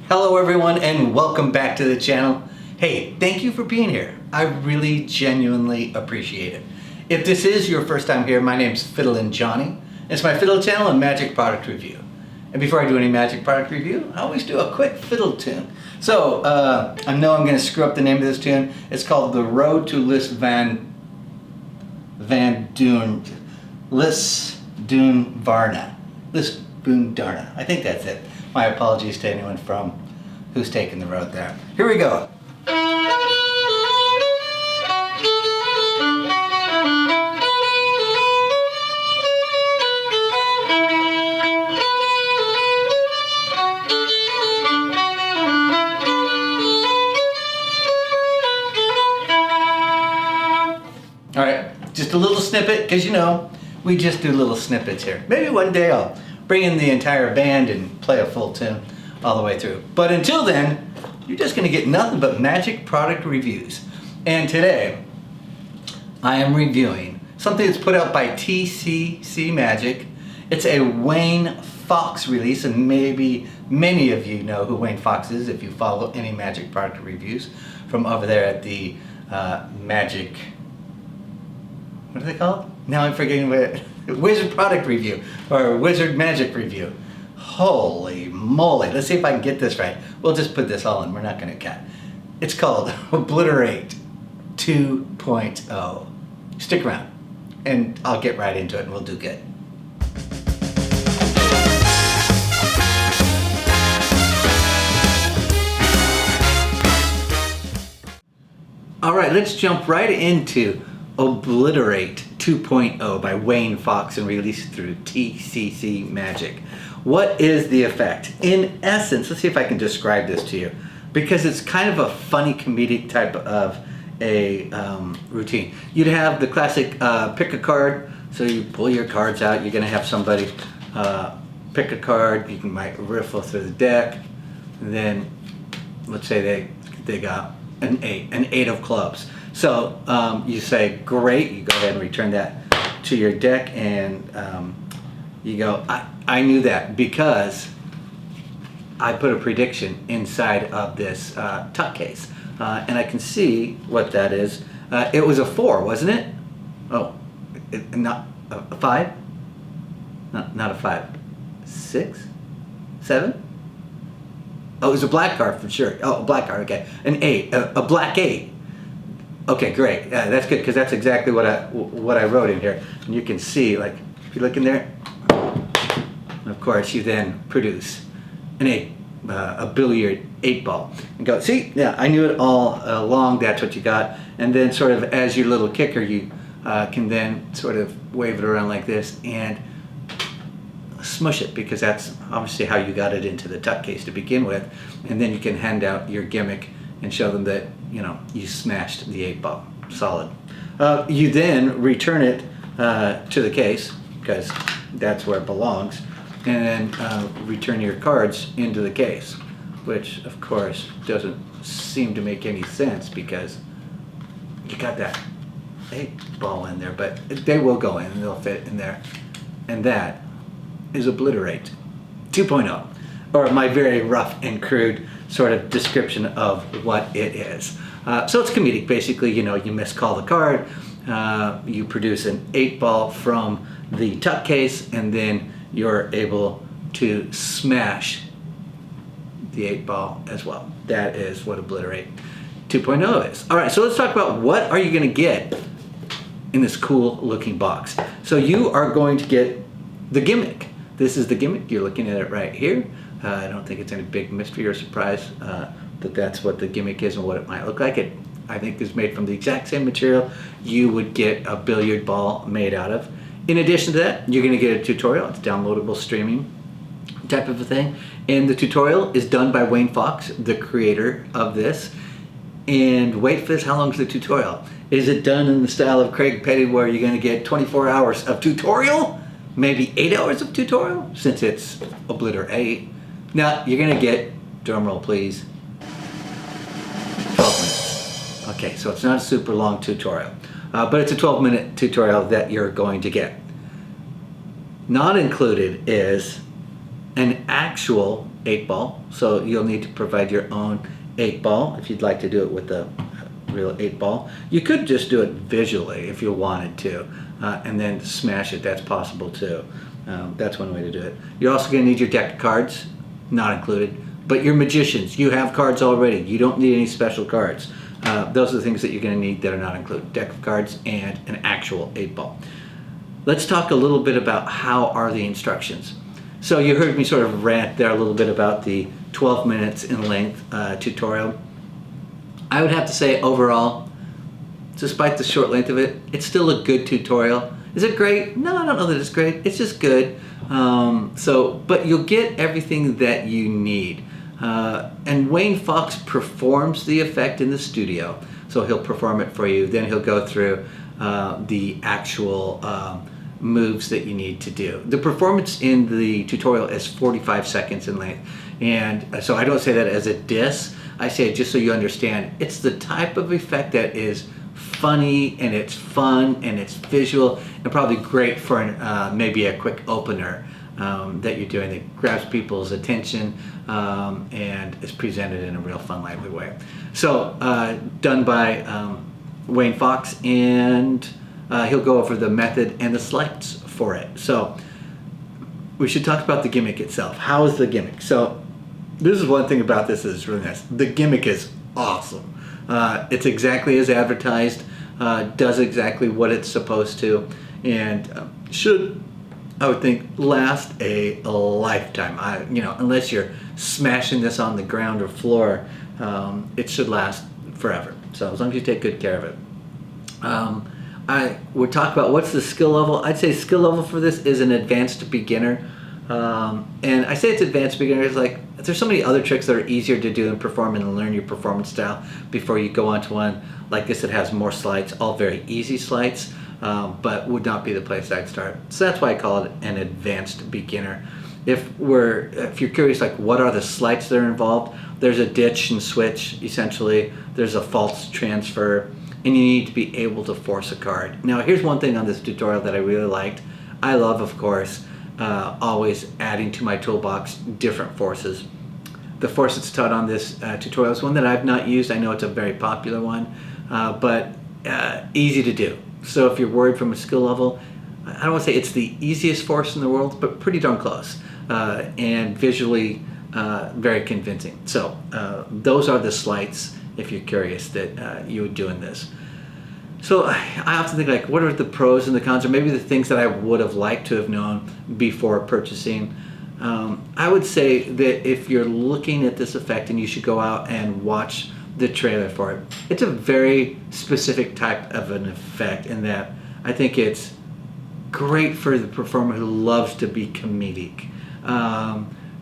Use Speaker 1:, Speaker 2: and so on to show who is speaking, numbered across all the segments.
Speaker 1: Hello everyone and welcome back to the channel. Hey, thank you for being here. I really genuinely appreciate it. If this is your first time here, my name's Fiddle and Johnny. It's my Fiddle channel and magic product review. And before I do any magic product review, I always do a quick fiddle tune. So, I know I'm going to screw up the name of this tune. It's called The Road to Lisdoonvarna. Lisdoonvarna. I think that's it. My apologies to anyone from who's taking the road there. Here we go. All right, just a little snippet, because you know, we just do little snippets here. Maybe one day I'll bring in the entire band and play a full tune all the way through. But until then, you're just gonna get nothing but magic product reviews. And today, I am reviewing something that's put out by TCC Magic. It's a Wayne Fox release, and maybe many of you know who Wayne Fox is if you follow any magic product reviews from over there at the Magic, what are they called? Now I'm forgetting what, Wizard Product Review, or Wizard Magic Review. Holy moly, let's see if I can get this right. We'll just put this all in, we're not gonna cut. It's called Obliter8 2.0. Stick around, and I'll get right into it and we'll do good. All right, let's jump right into Obliter8 2.0 by Wayne Fox and released through TCC Magic. What is the effect? In essence, let's see if I can describe this to you, because it's kind of a funny comedic type of a routine. You'd have the classic pick a card, so you pull your cards out, you're gonna have somebody pick a card, you might riffle through the deck, and then let's say they got an eight of clubs. So you say, great, you go ahead and return that to your deck, and you go, I knew that because I put a prediction inside of this tuck case. And I can see what that is. It was a 4, wasn't it? Oh, not a 5? Not a 5. 6? 7? Oh, it was a black card for sure. Oh, a black card, okay. An 8, a black 8. Okay, great. That's good, because that's exactly what I wrote in here. And you can see, like, if you look in there, of course, you then produce an 8, a billiard 8 ball, and go, see, yeah, I knew it all along. That's what you got. And then, sort of, as your little kicker, you can then sort of wave it around like this and smush it, because that's obviously how you got it into the tuck case to begin with. And then you can hand out your gimmick and show them that, you know, you smashed the 8 ball. Solid. You then return it to the case, because that's where it belongs, and then return your cards into the case, which of course doesn't seem to make any sense, because you got that 8 ball in there, but they will go in and they'll fit in there. And that is Obliter8 2.0, or my very rough and crude sort of description of what it is. So it's comedic, basically. You know, you miscall the card, you produce an 8 ball from the tuck case, and then you're able to smash the 8 ball as well. That is what Obliter8 2.0 is. All right, so let's talk about what are you gonna get in this cool looking box. So you are going to get the gimmick. This is the gimmick. You're looking at it right here. I don't think it's any big mystery or surprise that that's what the gimmick is and what it might look like. It, I think, is made from the exact same material you would get a billiard ball made out of. In addition to that, you're going to get a tutorial. It's downloadable streaming type of a thing. And the tutorial is done by Wayne Fox, the creator of this. And wait for this, how long is the tutorial? Is it done in the style of Craig Petty, where you're going to get 24 hours of tutorial? Maybe 8 hours of tutorial, since it's Obliter8. Now, you're going to get, drum roll please, 12 minutes. Okay, so it's not a super long tutorial. But it's a 12-minute tutorial that you're going to get. Not included is an actual 8 ball, so you'll need to provide your own 8 ball if you'd like to do it with a real 8 ball. You could just do it visually if you wanted to, and then smash it. That's possible too. That's one way to do it. You're also going to need your deck of cards, not included, but your magicians, you have cards already. You don't need any special cards. Those are the things that you're going to need that are not included. Deck of cards and an actual 8 ball. Let's talk a little bit about how are the instructions. So you heard me sort of rant there a little bit about the 12 minutes in length tutorial. I would have to say overall, despite the short length of it, it's still a good tutorial. Is it great? No, I don't know that it's great. It's just good. But you'll get everything that you need. And Wayne Fox performs the effect in the studio. So he'll perform it for you. Then he'll go through the actual moves that you need to do. The performance in the tutorial is 45 seconds in length. And so I don't say that as a diss. I say it just so you understand. It's the type of effect that is funny and it's fun and it's visual and probably great for maybe a quick opener that you're doing that grabs people's attention and is presented in a real fun, lively way. So done by Wayne Fox, and he'll go over the method and the slides for it. So we should talk about the gimmick itself. How is the gimmick? So this is one thing about this is really nice. The gimmick is awesome. It's exactly as advertised, does exactly what it's supposed to, and should, I would think, last a lifetime. Unless you're smashing this on the ground or floor, it should last forever. So as long as you take good care of it. I would talk about what's the skill level. I'd say skill level for this is an advanced beginner. And I say it's advanced beginner. It's like there's so many other tricks that are easier to do and perform and learn your performance style before you go on to one like this that has more slides, all very easy slides, but would not be the place I'd start. So that's why I call it an advanced beginner. If you're curious, like what are the slides that are involved, there's a ditch and switch, essentially. There's a false transfer, and you need to be able to force a card. Now, here's one thing on this tutorial that I really liked. I love, of course, always adding to my toolbox different forces. The force that's taught on this tutorial is one that I've not used. I know it's a very popular one, but easy to do. So if you're worried from a skill level, I don't want to say it's the easiest force in the world, but pretty darn close, and visually very convincing. So those are the slides, if you're curious, that you would do in this. So I often think, like, what are the pros and the cons, or maybe the things that I would have liked to have known before purchasing. I would say that if you're looking at this effect, and you should go out and watch the trailer for it. It's a very specific type of an effect in that I think it's great for the performer who loves to be comedic,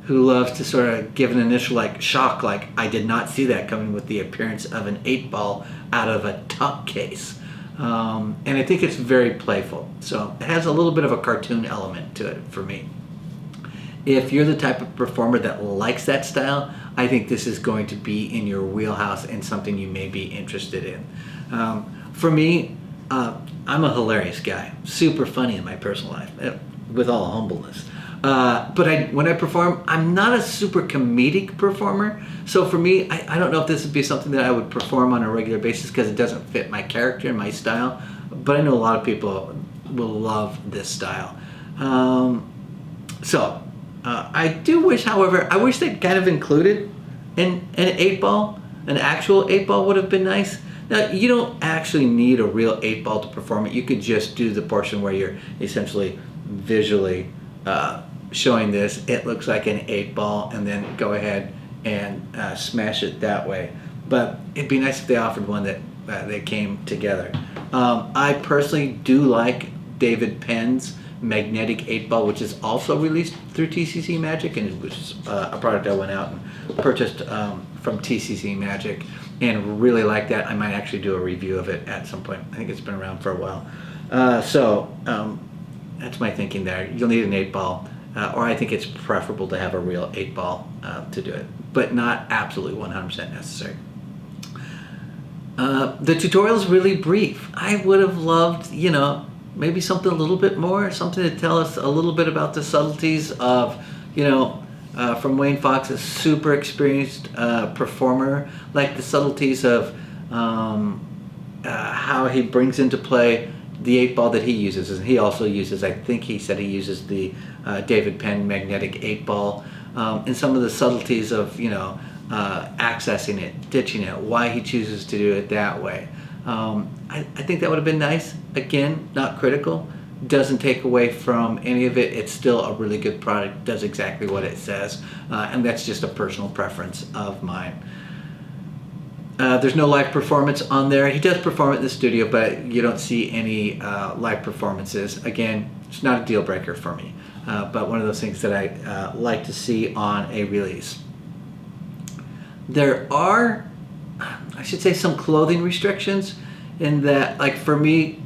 Speaker 1: who loves to sort of give an initial shock, like I did not see that coming, with the appearance of an 8-ball out of a top case. And I think it's very playful. So it has a little bit of a cartoon element to it for me. If you're the type of performer that likes that style, I think this is going to be in your wheelhouse and something you may be interested in. For me, I'm a hilarious guy, super funny in my personal life, with all humbleness. But when I perform, I'm not a super comedic performer. So for me, I don't know if this would be something that I would perform on a regular basis because it doesn't fit my character and my style. But I know a lot of people will love this style. I do wish, however, I wish they kind of included an 8-ball. An actual 8-ball would have been nice. Now, you don't actually need a real 8-ball to perform it. You could just do the portion where you're essentially visually showing this. It looks like an 8-ball, and then go ahead and smash it that way. But it'd be nice if they offered one that they came together. I personally do like David Penn's magnetic 8-ball, which is also released through TCC Magic, and it was a product I went out and purchased from TCC Magic, and really like that. I might actually do a review of it at some point. I think it's been around for a while. That's my thinking there. You'll need an 8-ball, or I think it's preferable to have a real 8-ball to do it, but not absolutely 100% necessary. The tutorial is really brief. I would have loved, maybe something a little bit more, something to tell us a little bit about the subtleties of, from Wayne Fox, a super experienced performer, like the subtleties of how he brings into play the 8-ball that he uses. And he also uses, I think he said he uses the David Penn magnetic 8-ball, and some of the subtleties of, accessing it, ditching it, why he chooses to do it that way. I think that would have been nice. Again, not critical. Doesn't take away from any of it. It's still a really good product. Does exactly what it says. And that's just a personal preference of mine. There's no live performance on there. He does perform it in the studio, but you don't see any live performances. Again, it's not a deal breaker for me. But one of those things that I like to see on a release. There are, I should say, some clothing restrictions in that, like for me,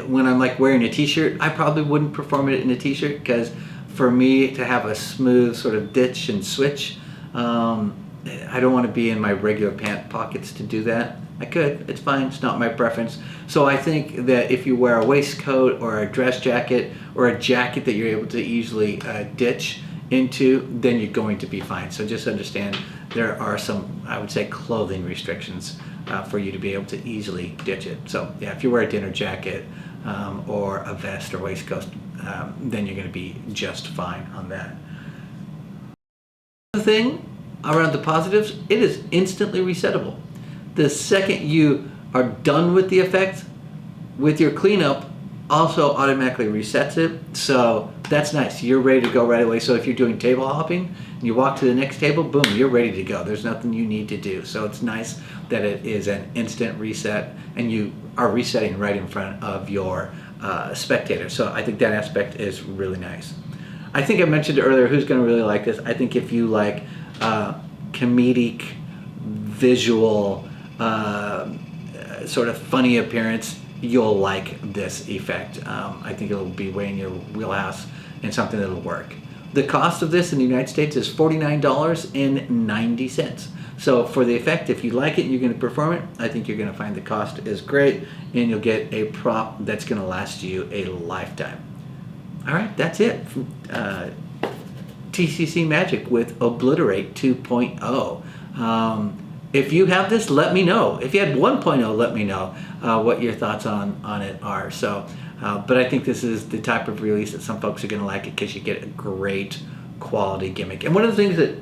Speaker 1: when I'm like wearing a t-shirt, I probably wouldn't perform it in a t-shirt, because for me to have a smooth sort of ditch and switch, I don't want to be in my regular pant pockets to do that. I could, it's fine, it's not my preference. So I think that if you wear a waistcoat or a dress jacket or a jacket that you're able to easily ditch into, then you're going to be fine. So just understand there are some, I would say, clothing restrictions for you to be able to easily ditch it. So yeah, if you wear a dinner jacket or a vest or waistcoat, then you're going to be just fine on that. The thing around the positives, it is instantly resettable. The second you are done with the effect, with your cleanup, also automatically resets it. So that's nice. You're ready to go right away. So if you're doing table hopping and you walk to the next table, boom, you're ready to go. There's nothing you need to do. So it's nice that it is an instant reset and you are resetting right in front of your spectator. So I think that aspect is really nice. I think I mentioned earlier who's going to really like this. I think if you like comedic, visual, sort of funny appearance, you'll like this effect. I think it'll be way in your wheelhouse and something that'll work. The cost of this in the United States is $49.90. So for the effect, if you like it and you're going to perform it, I think you're going to find the cost is great and you'll get a prop that's going to last you a lifetime. All right, that's it. TCC Magic with Obliter8 2.0. If you have this, let me know. If you had 1.0, let me know what your thoughts on it are. So, but I think this is the type of release that some folks are going to like it because you get a great quality gimmick. And one of the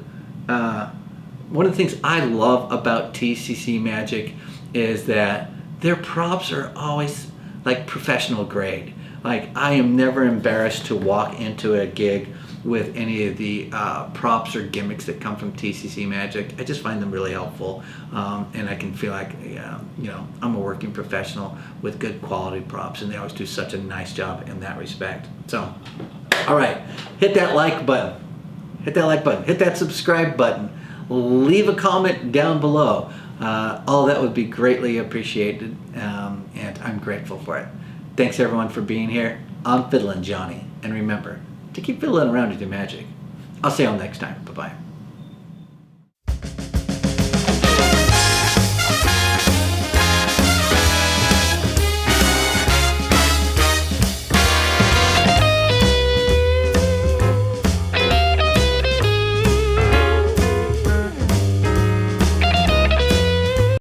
Speaker 1: things I love about TCC Magic is that their props are always like professional grade. Like I am never embarrassed to walk into a gig with any of the props or gimmicks that come from TCC Magic. I just find them really helpful, and I can feel like I'm a working professional with good quality props, and they always do such a nice job in that respect. So, all right, hit that like button, hit that subscribe button, leave a comment down below. All that would be greatly appreciated, and I'm grateful for it. Thanks everyone for being here. I'm Fiddle and Johnny, and remember to keep fiddling around with your magic. I'll see y'all next time. Bye-bye.